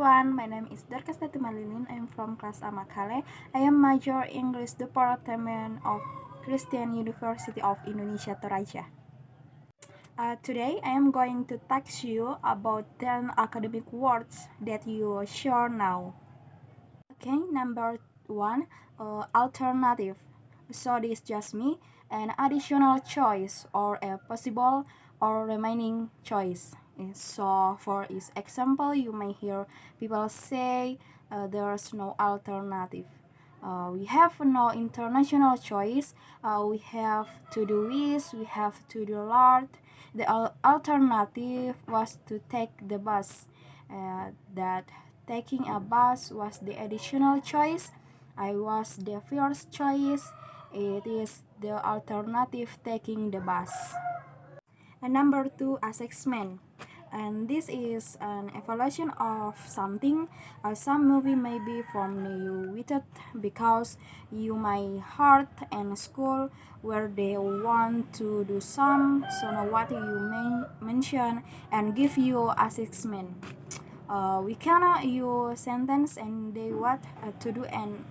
everyone, my name is Darkastati Malinin. I am from class Amakale. I am major English Department of Christian University of Indonesia Toraja. Today I am going to teach you about 10 academic words that you sure know. Okay, number 1, alternative. So this just me, an additional choice or a possible or remaining choice. So for this example, you may hear people say there's no alternative. We have no international choice. We have to do this, we have to do that. The alternative was to take the bus. That taking a bus was the additional choice. I was the first choice. It is the alternative taking the bus. And number 2, assessment. And this is an evaluation of something. Some movie may be from you with it because you may heard in school where they want to do some, so know what you may mention and give you assessment. We cannot use sentence and they what to do an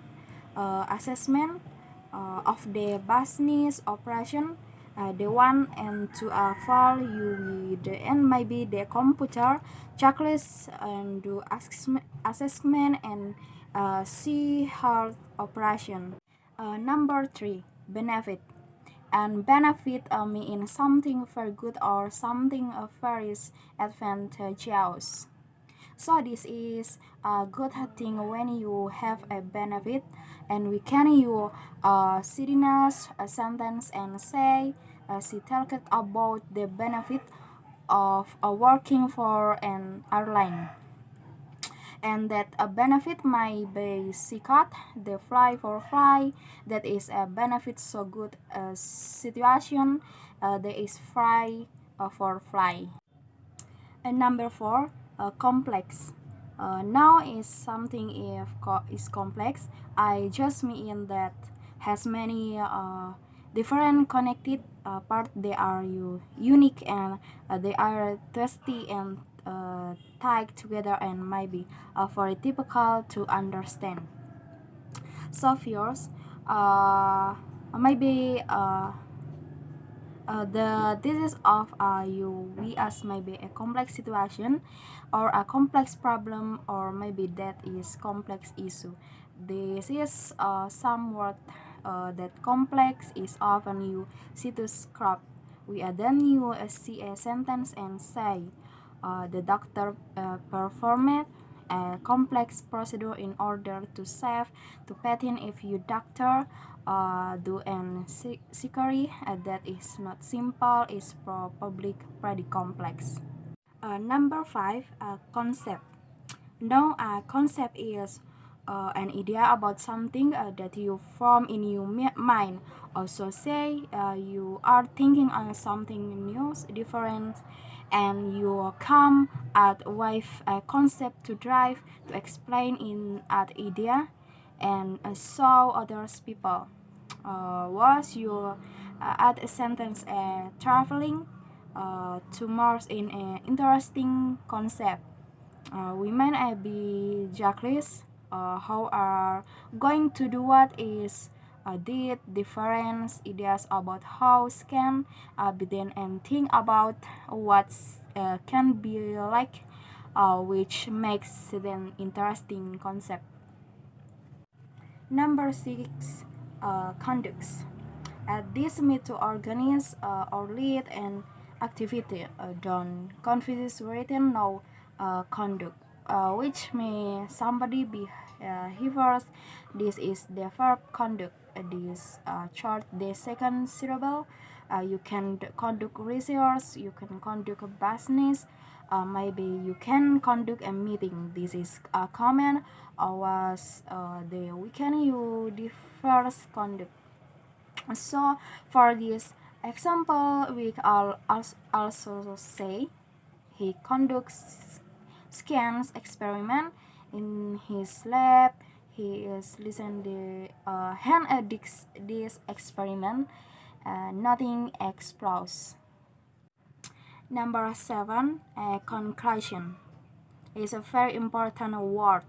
assessment of the business operation. The one and to fall you with and maybe the computer checklist and do assessment and see health operation. Number 3, benefit. And benefit mean something very good or something very advantageous. So this is a good thing when you have a benefit, and we can use sentence a sentence and say she talked about the benefit of working for an airline, and that a benefit might be secret the fly for fly, that is a benefit so good situation, there is fly for fly. And number 4, complex. Now is something if is complex. I just mean that has many different connected parts. They are unique and they are tasty and tied together and maybe very typical to understand. So first, maybe the disease of you we as maybe a complex situation or a complex problem, or maybe that is complex issue. This is some word that complex is often you see to scrap. We then you see a sentence and say the doctor performed a complex procedure in order to save the patient. If you doctor do an surgery that is not simple, is probably pretty complex. Number 5, concept. Now, a concept is an idea about something that you form in your mind. Also, say you are thinking on something new, different, and you come at with a concept to drive to explain in an idea and show others people. Was you add a sentence traveling to Mars in an interesting concept. We might be Jacques how are going to do what is did different ideas about how can begin and think about what can be like, which makes it an interesting concept. Number 6, conducts. This means to organize or lead an activity. Don't confuse written no conduct, which may somebody behaviors. This is the verb conduct. This chart the second syllable. You can conduct research. You can conduct a business. Maybe you can conduct a meeting. This is a common. Was the we can use the first conduct. So for this example, we also say he conducts scans experiment in his lab. He is listening the hand addicts this experiment. Nothing explodes. Number 7, conclusion. is a very important word.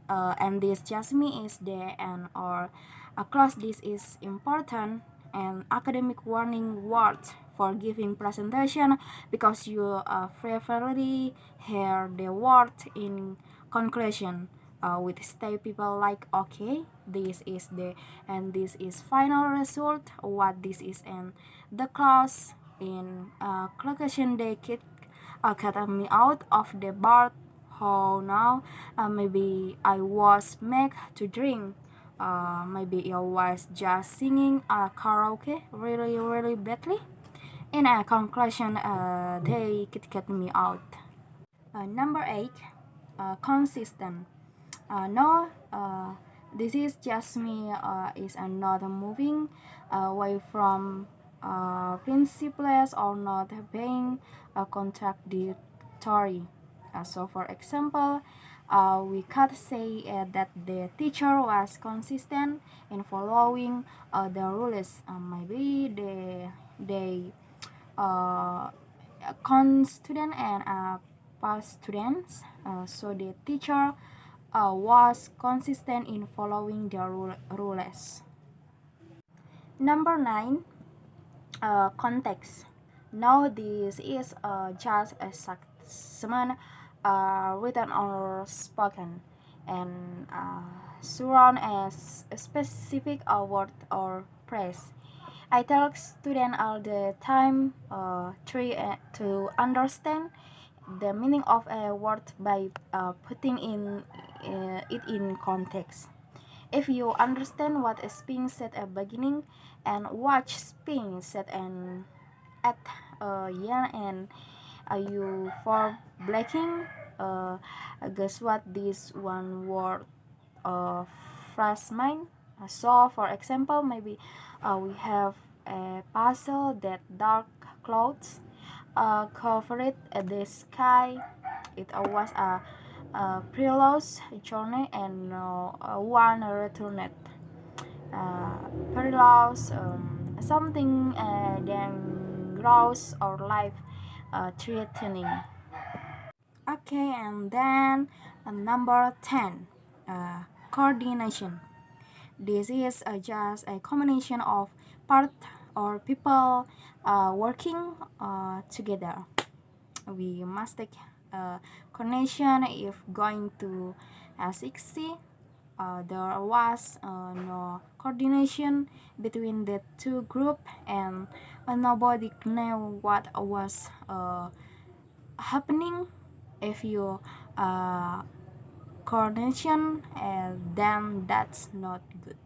And this just me is there and or across this is important and academic warning words for giving presentation because you frequently hear the word in conclusion with stay people like okay this is the and this is final result what this is and the class in conclusion they cut me out of the bar. How now? Maybe I was made to drink. Maybe I was just singing karaoke really badly. In a conclusion, they cut me out. Number 8, consistent. No, this is just me. Is not moving away from principles or not being contradictory. So, for example, we could say that the teacher was consistent in following the rules. Maybe they uh, con student and past students. So the teacher was consistent in following the rules. Number 9, context. Now this is just a statement written or spoken and surround as a specific word or phrase. I tell students all the time to understand the meaning of a word by putting it in context. If you understand what is being said at beginning and what's being said and at yeah and you for blacking guess what this one word phrase mean. So for example maybe we have a puzzle that dark clouds covered the sky. It was a perilous journey and one returned. Perilous something dangerous or life threatening. Okay, and then number 10, coordination. This is just a combination of part or people working together. We must take coordination if going to S60. There was no coordination between the two groups and nobody knew what was happening. If you coordination then that's not good.